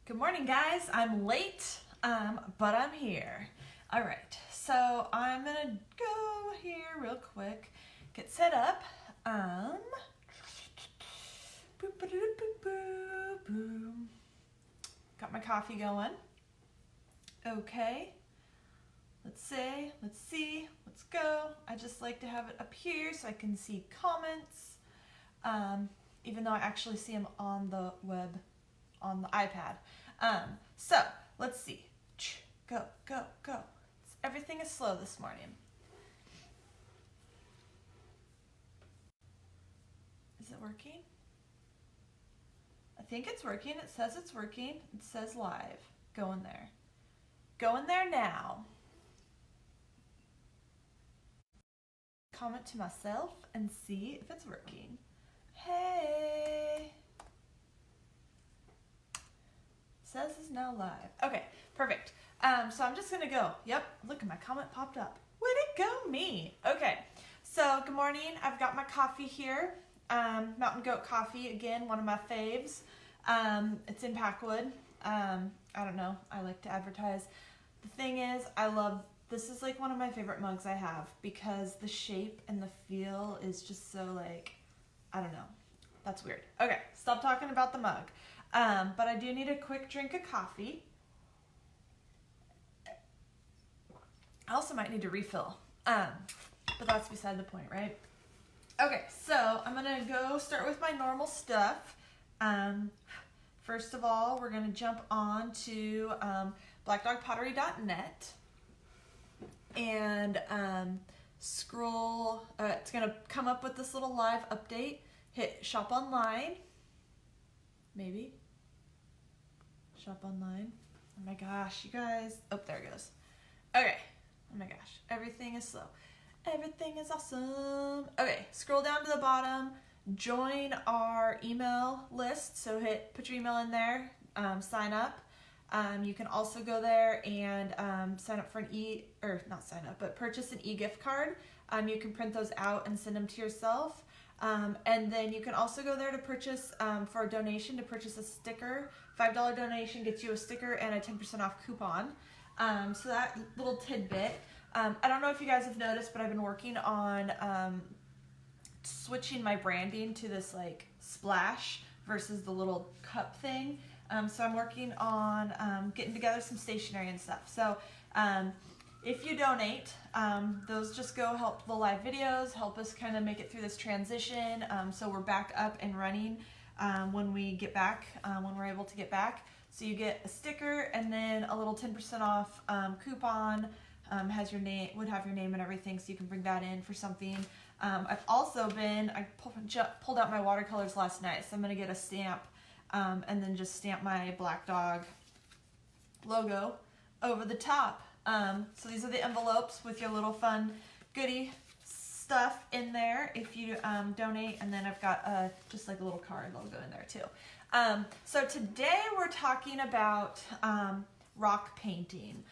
Good morning, guys. I'm late, but I'm here. All right, so I'm gonna go here real quick, get set up. Got my coffee going. Okay. Let's see, let's go. I just like to have it up here so I can see comments, even though I actually see them on the web, on the iPad. So let's see. Go. Everything is slow this morning. Is it working? I think it's working. It says it's working. It says live. Go in there. Go in there now. Comment to myself and see if it's working. Hey. Says is now live. Okay, perfect. So I'm just gonna go. Yep, look, my comment popped up. Way to go, me. Okay, so good morning. I've got my coffee here. Mountain Goat coffee, again, one of my faves. It's in Packwood. I don't know, I like to advertise. The thing is, this is like one of my favorite mugs I have because the shape and the feel is just so like, I don't know. That's weird. Okay, stop talking about the mug. But I do need a quick drink of coffee. I also might need to refill. But that's beside the point, right? Okay, so I'm gonna go start with my normal stuff. First of all, we're gonna jump on to blackdogpottery.net and scroll. It's gonna come up with this little live update. Hit shop online. Maybe. Shop online. Oh my gosh, you guys. Oh, there it goes. Okay. Oh my gosh. Everything is slow. Everything is awesome. Okay, scroll down to the bottom. Join our email list. So put your email in there. Sign up. You can also go there and sign up for purchase an e-gift card. You can print those out and send them to yourself. And then you can also go there to purchase, for a donation, to purchase a sticker. $5 donation gets you a sticker and a 10% off coupon. So that little tidbit. I don't know if you guys have noticed, but I've been working on switching my branding to this like splash versus the little cup thing. So I'm working on getting together some stationery and stuff. So if you donate, those just go help the live videos, help us kind of make it through this transition. So we're back up and running when we get back, when we're able to get back. So you get a sticker and then a little 10% off coupon. Has your name, would have your name and everything, so you can bring that in for something. I've also I pulled out my watercolors last night, so I'm gonna get a stamp and then just stamp my Black Dog logo over the top. So these are the envelopes with your little fun goodie stuff in there if you donate, and then I've got just like a little card logo in there too. So today we're talking about rock painting.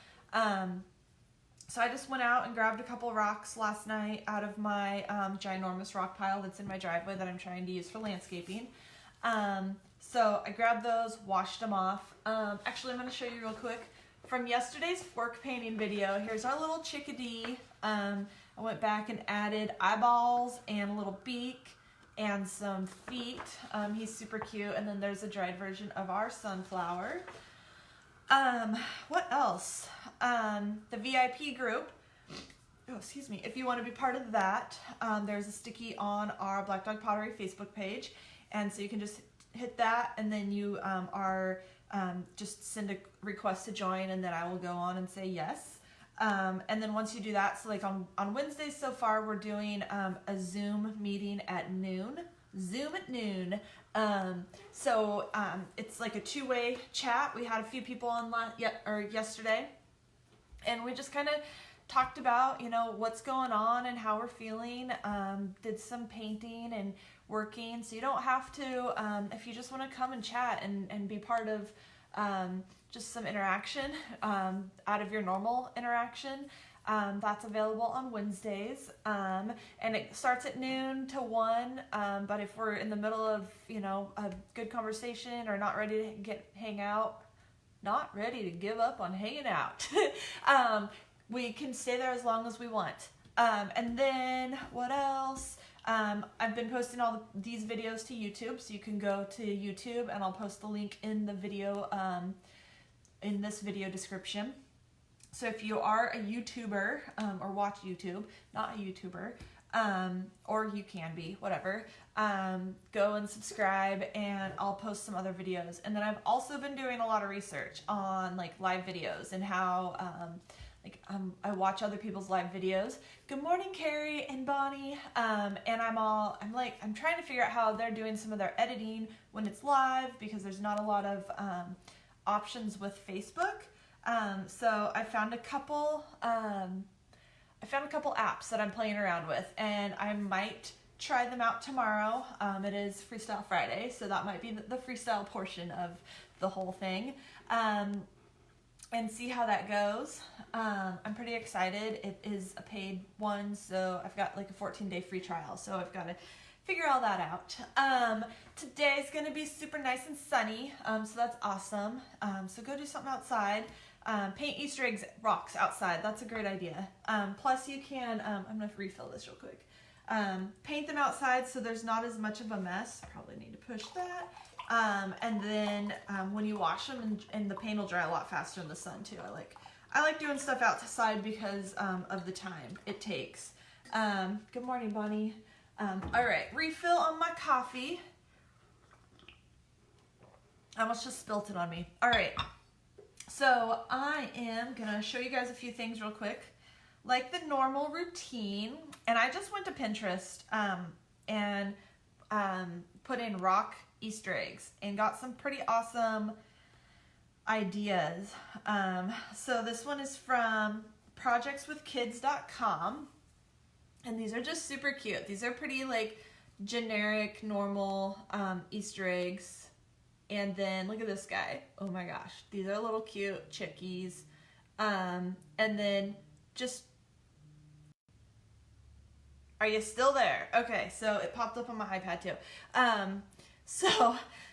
So I just went out and grabbed a couple rocks last night out of my ginormous rock pile that's in my driveway that I'm trying to use for landscaping. So I grabbed those, washed them off. Actually, I'm going to show you real quick. From yesterday's fork painting video, here's our little chickadee. I went back and added eyeballs and a little beak and some feet. He's super cute. And then there's a dried version of our sunflower. What else? The VIP group. Oh, excuse me. If you want to be part of that, there's a sticky on our Black Dog Pottery Facebook page. And so you can just hit that, and then you just send a request to join, and then I will go on and say yes. And then once you do that, so like on Wednesdays so far, we're doing a Zoom meeting at noon. Zoom at noon. So it's like a two-way chat. We had a few people online yesterday, and we just kind of talked about, what's going on and how we're feeling. Did some painting and working. So you don't have to, if you just want to come and chat and be part of just some interaction out of your normal interaction. That's available on Wednesdays, and it starts at noon to 1, but if we're in the middle of, a good conversation or not ready to hang out, not ready to give up on hanging out. We can stay there as long as we want. And then what else? I've been posting all these videos to YouTube, so you can go to YouTube and I'll post the link in the video, in this video description. So if you are a YouTuber, or watch YouTube, not a YouTuber, or you can be, whatever, go and subscribe, and I'll post some other videos. And then I've also been doing a lot of research on like live videos and how, I watch other people's live videos. Good morning, Carrie and Bonnie. And I'm trying to figure out how they're doing some of their editing when it's live, because there's not a lot of options with Facebook. So I found a couple apps that I'm playing around with, and I might try them out tomorrow. It is Freestyle Friday, so that might be the freestyle portion of the whole thing. And see how that goes. I'm pretty excited. It is a paid one, so I've got like a 14-day free trial, so I've got to figure all that out. Today's gonna be super nice and sunny, so that's awesome. So go do something outside. Paint Easter eggs rocks outside. That's a great idea. Plus you can, I'm gonna refill this real quick. Paint them outside so there's not as much of a mess. Probably need to push that. And then when you wash them, and the paint will dry a lot faster in the sun too. I like doing stuff outside because of the time it takes. Good morning, Bonnie. All right, refill on my coffee. I almost just spilt it on me. All right, so I am gonna show you guys a few things real quick, like the normal routine. And I just went to Pinterest and put in rock Easter eggs and got some pretty awesome ideas. So this one is from projectswithkids.com, and these are just super cute. These are pretty like generic, normal Easter eggs. And then look at this guy. Oh my gosh, these are little cute chickies. And then just, are you still there? Okay, so it popped up on my iPad too.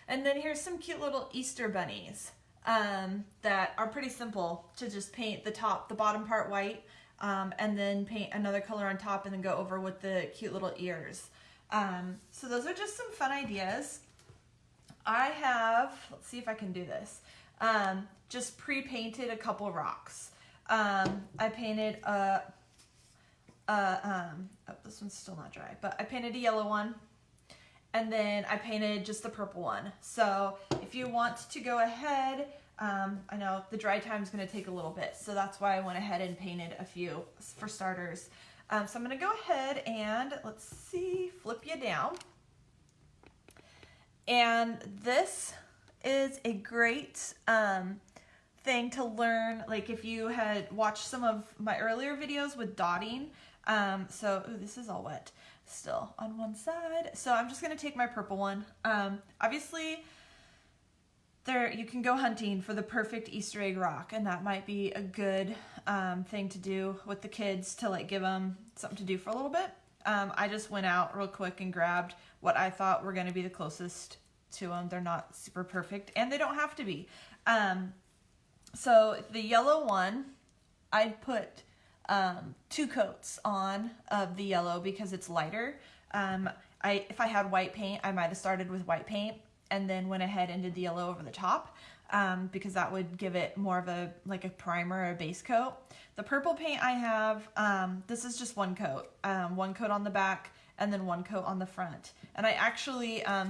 And then here's some cute little Easter bunnies that are pretty simple to just paint the bottom part white, and then paint another color on top and then go over with the cute little ears. So those are just some fun ideas. I have, let's see if I can do this, just pre-painted a couple rocks. I painted oh, this one's still not dry, but I painted a yellow one. And then I painted just the purple one. So if you want to go ahead, I know the dry time is going to take a little bit, so that's why I went ahead and painted a few for starters. So I'm going to go ahead and, let's see, flip you down. And this is a great thing to learn, like if you had watched some of my earlier videos with dotting. Ooh, this is all wet still on one side. So I'm just going to take my purple one. Obviously, you can go hunting for the perfect Easter egg rock, and that might be a good thing to do with the kids to like give them something to do for a little bit. I just went out real quick and grabbed what I thought were going to be the closest to them. They're not super perfect, and they don't have to be. So the yellow one, I put 2 coats on of the yellow because it's lighter. If I had white paint, I might have started with white paint and then went ahead and did the yellow over the top, because that would give it more of a primer or a base coat. The purple paint I have, this is just 1 coat. 1 coat on the back and then 1 coat on the front. And I actually, I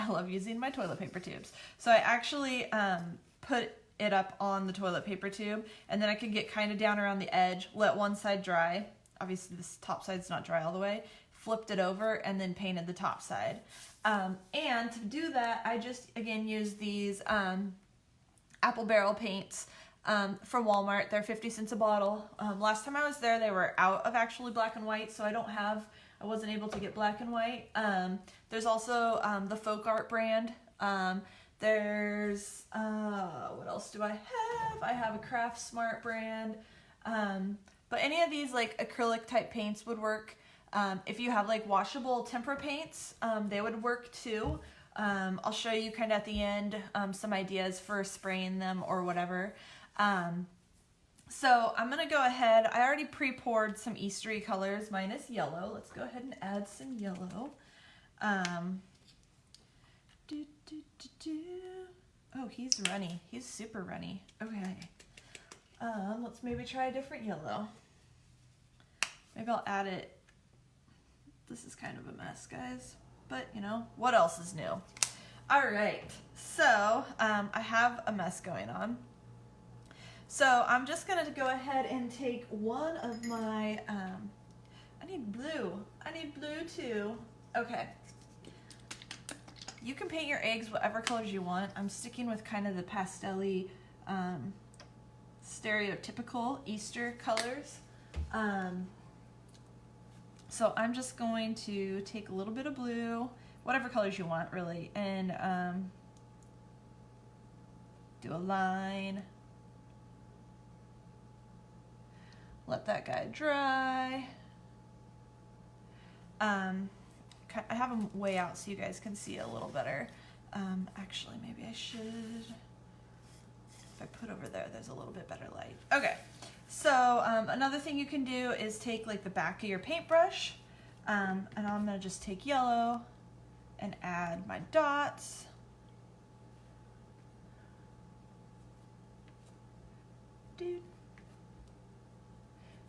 love using my toilet paper tubes. So I actually put it up on the toilet paper tube, and then I could get kind of down around the edge, let one side dry. Obviously this top side's not dry all the way. Flipped it over and then painted the top side. And to do that, I just, again, used these apple barrel paints from Walmart. They're 50 cents a bottle. Last time I was there, they were out of actually black and white, so I wasn't able to get black and white. There's also the Folk Art brand. There's, what else do I have? I have a Craft Smart brand. But any of these like acrylic type paints would work. If you have like washable tempera paints, they would work too. I'll show you kind of at the end some ideas for spraying them or whatever. So I'm going to go ahead. I already pre-poured some Eastery colors minus yellow. Let's go ahead and add some yellow. Oh, he's runny. He's super runny. Okay. Let's maybe try a different yellow. Maybe I'll add it. This is kind of a mess, guys. But, you know, what else is new? All right. So, I have a mess going on. So, I'm just going to go ahead and take one of my, I need blue. I need blue too. Okay. You can paint your eggs whatever colors you want. I'm sticking with kind of the pastel-y, stereotypical Easter colors. So I'm just going to take a little bit of blue, whatever colors you want really, and do a line. Let that guy dry. I have them way out so you guys can see a little better. Actually, maybe I should, if I put over there, there's a little bit better light. Okay, so another thing you can do is take like the back of your paintbrush, and I'm gonna just take yellow and add my dots.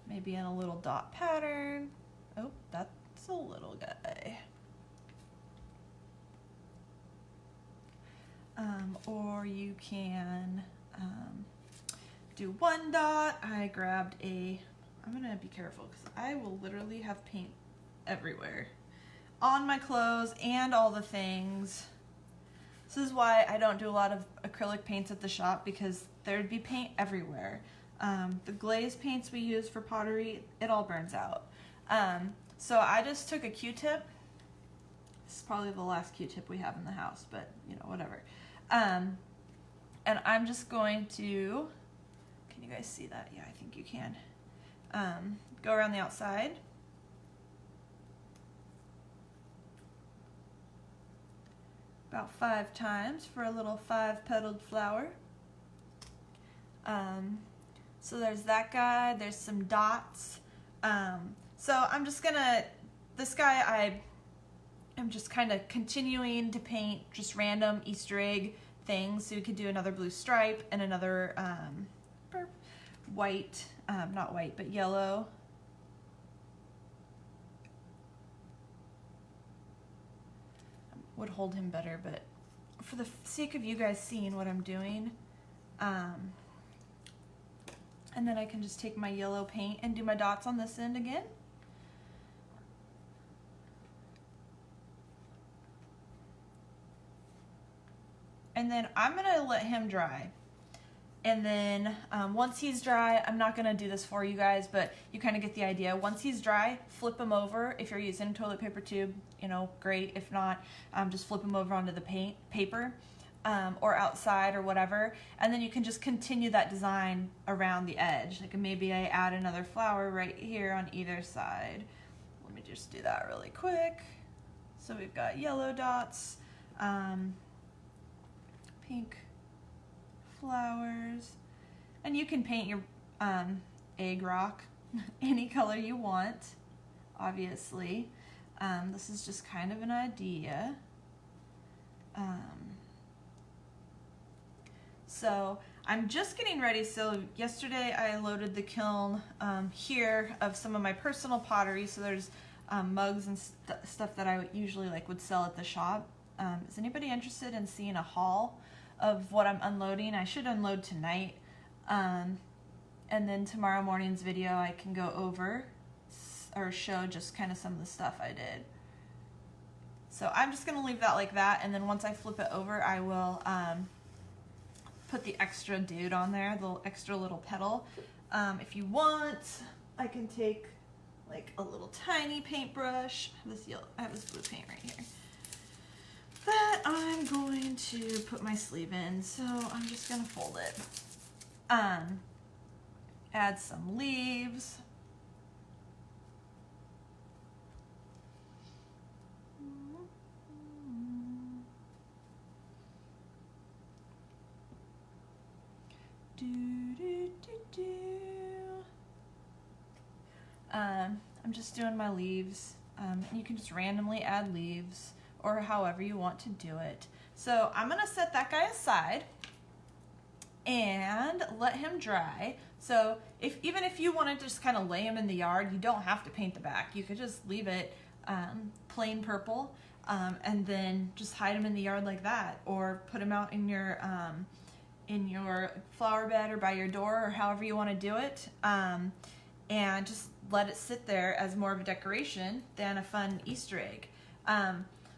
Maybe in a little dot pattern. Oh, that's a little guy. Or you can do one dot. I grabbed I'm gonna be careful because I will literally have paint everywhere on my clothes and all the things. This is why I don't do a lot of acrylic paints at the shop, because there'd be paint everywhere. The glaze paints we use for pottery, it all burns out. So I just took a Q-tip. This is probably the last Q-tip we have in the house, but you know, whatever. And I'm just going to, can you guys see that? Yeah, I think you can. Go around the outside. About 5 times for a little 5-petaled flower. So there's that guy, there's some dots. So I'm just gonna, this guy I'm just kind of continuing to paint just random Easter egg things. So we could do another blue stripe and another white, not white, but yellow. Would hold him better, but for the sake of you guys seeing what I'm doing, and then I can just take my yellow paint and do my dots on this end again. And then I'm gonna let him dry. And then once he's dry, I'm not gonna do this for you guys, but you kind of get the idea. Once he's dry, flip him over. If you're using a toilet paper tube, you know, great. If not, just flip him over onto the paper or outside or whatever. And then you can just continue that design around the edge. Like maybe I add another flower right here on either side. Let me just do that really quick. So we've got yellow dots, pink flowers, and you can paint your egg rock any color you want, obviously. This is just kind of an idea. So I'm just getting ready. So yesterday I loaded the kiln here of some of my personal pottery. So there's mugs and stuff that I usually would sell at the shop. Is anybody interested in seeing a haul of what I'm unloading? I should unload tonight, and then tomorrow morning's video I can go over or show just kind of some of the stuff I did. So I'm just gonna leave that like that, and then once I flip it over, I will put the extra dude on there, the extra little petal. If you want, I can take like a little tiny paintbrush. I have this blue paint right here that I'm going to put my sleeve in, so I'm just gonna fold it. Add some leaves. I'm just doing my leaves. And you can just randomly add leaves or however you want to do it. So I'm gonna set that guy aside and let him dry. So even if you wanted to just kind of lay him in the yard, you don't have to paint the back. You could just leave it plain purple and then just hide him in the yard like that, or put him out in your flower bed or by your door or however you want to do it, and just let it sit there as more of a decoration than a fun Easter egg.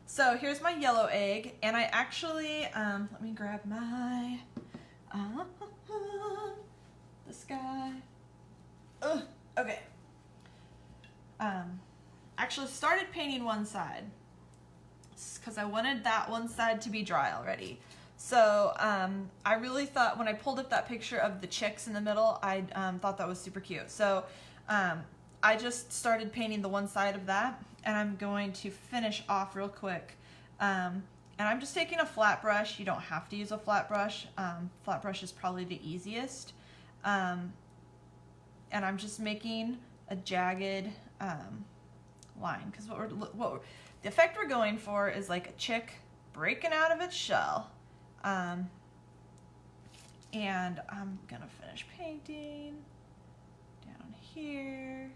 So here's my yellow egg, and I actually, let me grab my, this guy. Okay. Actually started painting one side because I wanted that one side to be dry already. So I really thought, when I pulled up that picture of the chicks in the middle, I thought that was super cute. So I just started painting the one side of that, and I'm going to finish off real quick. And I'm just taking a flat brush. You don't have to use a flat brush. Flat brush is probably the easiest. And I'm just making a jagged line, because the effect we're going for is like a chick breaking out of its shell. And I'm gonna finish painting down here.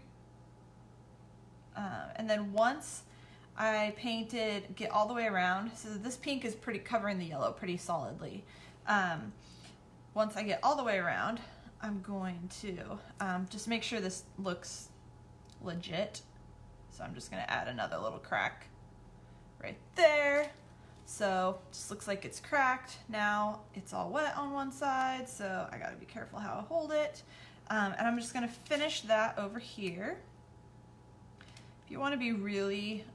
And then once I get all the way around, so this pink is covering the yellow pretty solidly. Once I get all the way around, I'm going to just make sure this looks legit. So I'm just gonna add another little crack right there. So just looks like it's cracked. Now it's all wet on one side, so I gotta be careful how I hold it. And I'm just gonna finish that over here. If you wanna be really,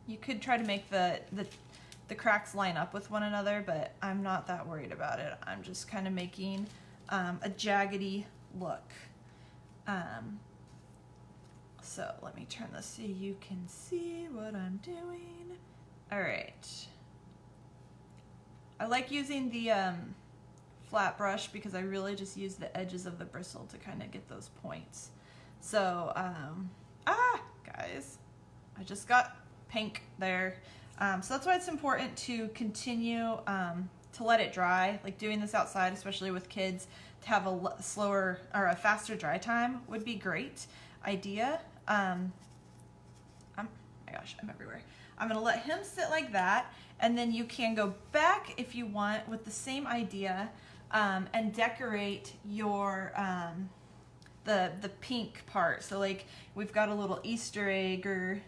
you could try to make the cracks line up with one another, but I'm not that worried about it. I'm just kind of making a jaggedy look. So let me turn this so you can see what I'm doing. All right. I like using the flat brush because I really just use the edges of the bristle to kind of get those points. So, guys, I just got pink there. So that's why it's important to continue to let it dry. Like doing this outside, especially with kids, to have a slower or a faster dry time would be great idea. My gosh, I'm everywhere. I'm gonna let him sit like that, and then you can go back if you want with the same idea and decorate your the pink part. So like we've got a little Easter egg, or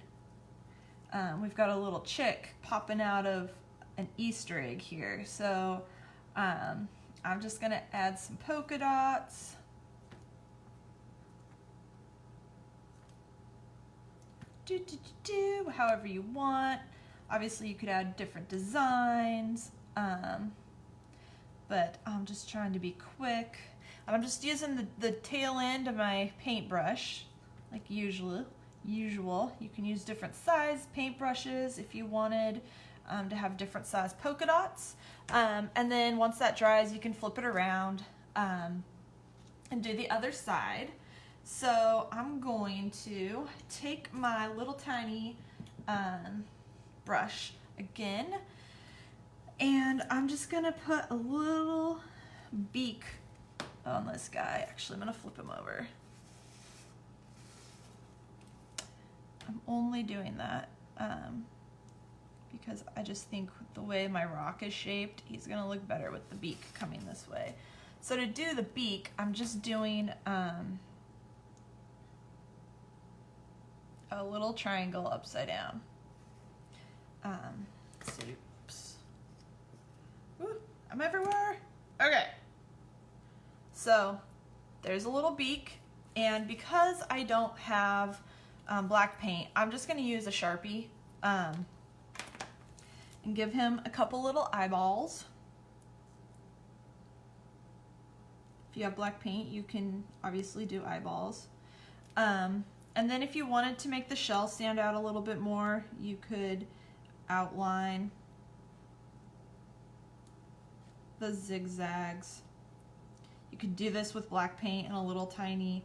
we've got a little chick popping out of an Easter egg here. So I'm just gonna add some polka dots. However you want. Obviously you could add different designs, but I'm just trying to be quick. I'm just using the tail end of my paintbrush, like usual. You can use different size paintbrushes if you wanted to have different size polka dots. And then once that dries, you can flip it around and do the other side. So I'm going to take my little tiny brush again, and I'm just gonna put a little beak on this guy. Actually, I'm gonna flip him over. I'm only doing that because I just think the way my rock is shaped, he's gonna look better with the beak coming this way. So to do the beak, I'm just doing a little triangle upside down. Oops. Woo, I'm everywhere. Okay. So there's a little beak, and because I don't have black paint, I'm just going to use a Sharpie and give him a couple little eyeballs. If you have black paint, you can obviously do eyeballs. And then if you wanted to make the shell stand out a little bit more, you could outline the zigzags. You could do this with black paint and a little tiny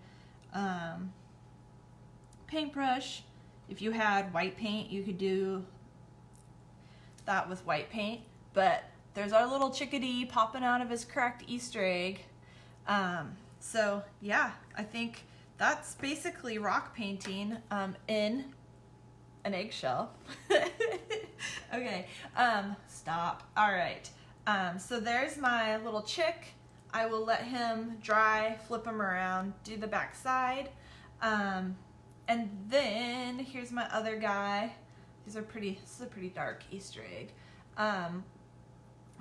paintbrush. If you had white paint, you could do that with white paint. But there's our little chickadee popping out of his cracked Easter egg. So yeah, I think that's basically rock painting in an eggshell. Okay, stop. All right, so there's my little chick. I will let him dry, flip him around, do the back side. And then here's my other guy. This is a pretty dark Easter egg.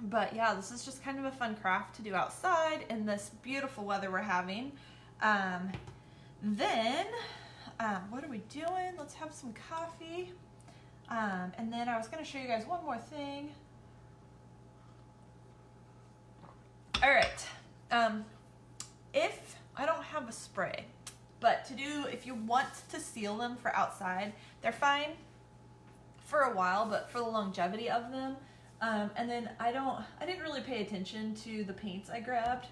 But yeah, this is just kind of a fun craft to do outside in this beautiful weather we're having. Then, what are we doing? Let's have some coffee. And then I was going to show you guys one more thing. All right. If I don't have a spray, but if you want to seal them for outside, they're fine for a while, but for the longevity of them. And then I didn't really pay attention to the paints I grabbed,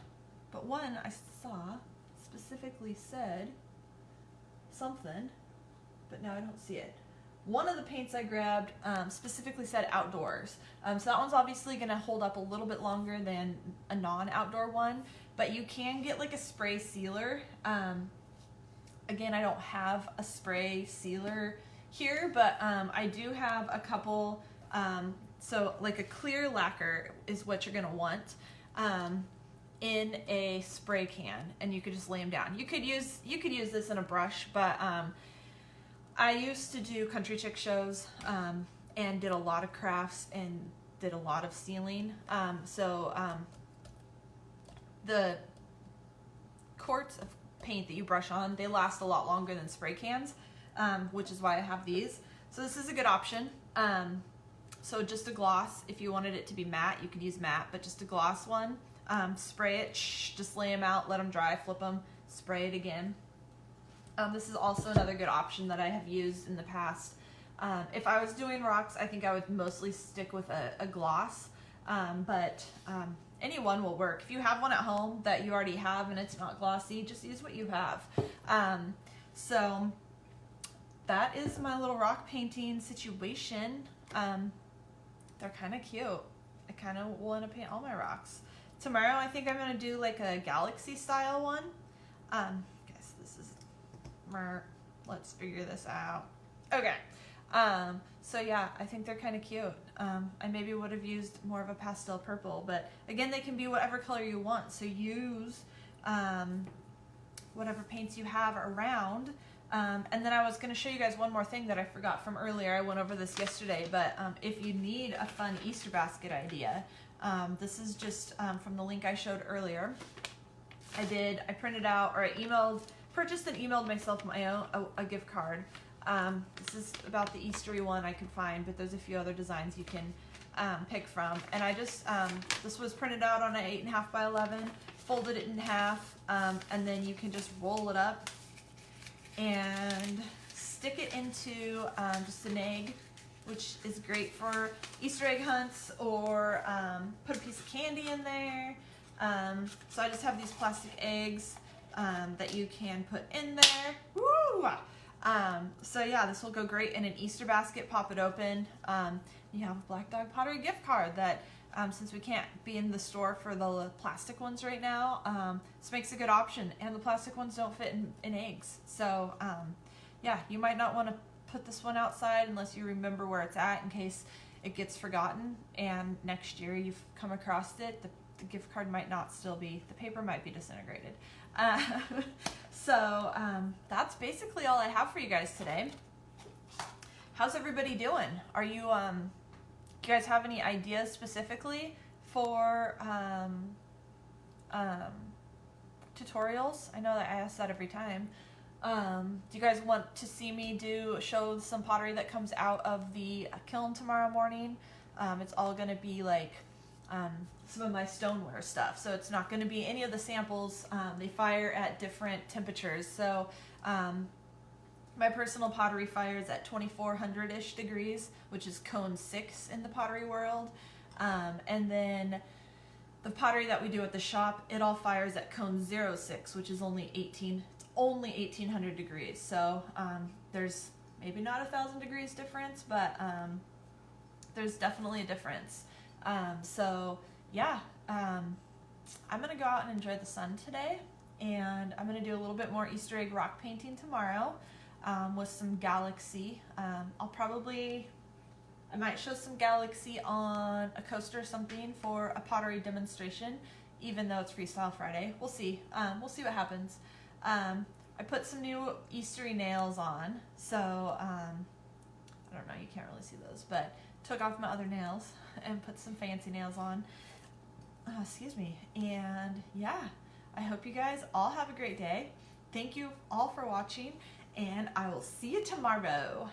but one I saw specifically said something, but now I don't see it. One of the paints I grabbed specifically said outdoors. So that one's obviously going to hold up a little bit longer than a non-outdoor one, but you can get like a spray sealer. Again, I don't have a spray sealer here, but I do have a couple. So like a clear lacquer is what you're going to want in a spray can, and you could just lay them down. You could use this in a brush, but I used to do country chick shows and did a lot of crafts and did a lot of sealing. The quarts of paint that you brush on, they last a lot longer than spray cans, which is why I have these. So this is a good option. So just a gloss. If you wanted it to be matte, you could use matte, but just a gloss one. Spray it, just lay them out, let them dry, flip them, spray it again. This is also another good option that I have used in the past. If I was doing rocks, I think I would mostly stick with a gloss, but any one will work. If you have one at home that you already have and it's not glossy, just use what you have. So that is my little rock painting situation. They're kind of cute. I kind of want to paint all my rocks. Tomorrow I think I'm going to do like a galaxy style one. Guys, this is... Let's figure this out. Okay. So yeah, I think they're kind of cute. I maybe would have used more of a pastel purple, but again, they can be whatever color you want. So use whatever paints you have around. And then I was going to show you guys one more thing that I forgot from earlier. I went over this yesterday, but if you need a fun Easter basket idea, this is just from the link I showed earlier. I printed out, or I purchased and emailed myself my own a gift card. This is about the Eastery one I could find, but there's a few other designs you can pick from. And I just, this was printed out on an 8.5 by 11, folded it in half, and then you can just roll it up and stick it into just an egg, which is great for Easter egg hunts, or put a piece of candy in there. So I just have these plastic eggs that you can put in there. Woo! So yeah, this will go great in an Easter basket. Pop it open. You have a Black Dog Pottery gift card that, since we can't be in the store for the plastic ones right now, this makes a good option, and the plastic ones don't fit in eggs. So yeah, you might not want to put this one outside unless you remember where it's at, in case it gets forgotten and next year you've come across it. The gift card might not still be, the paper might be disintegrated. So that's basically all I have for you guys today. How's everybody doing? Are you, do you guys have any ideas specifically for tutorials? I know that I ask that every time. Do you guys want to see me show some pottery that comes out of the kiln tomorrow morning? It's all going to be like some of my stoneware stuff, so it's not going to be any of the samples. They fire at different temperatures, so my personal pottery fires at 2400-ish degrees, which is cone 6 in the pottery world, and then the pottery that we do at the shop, it all fires at cone 06, which is only 1800 degrees. So there's maybe not 1,000 degrees difference, but there's definitely a difference. So yeah, I'm gonna go out and enjoy the sun today, and I'm gonna do a little bit more Easter egg rock painting tomorrow with some galaxy. I might show some galaxy on a coaster or something for a pottery demonstration, even though it's Freestyle Friday. We'll see. We'll see what happens. I put some new Eastery nails on, so I don't know, you can't really see those, but took off my other nails and put some fancy nails on. Excuse me. And yeah, I hope you guys all have a great day. Thank you all for watching, and I will see you tomorrow.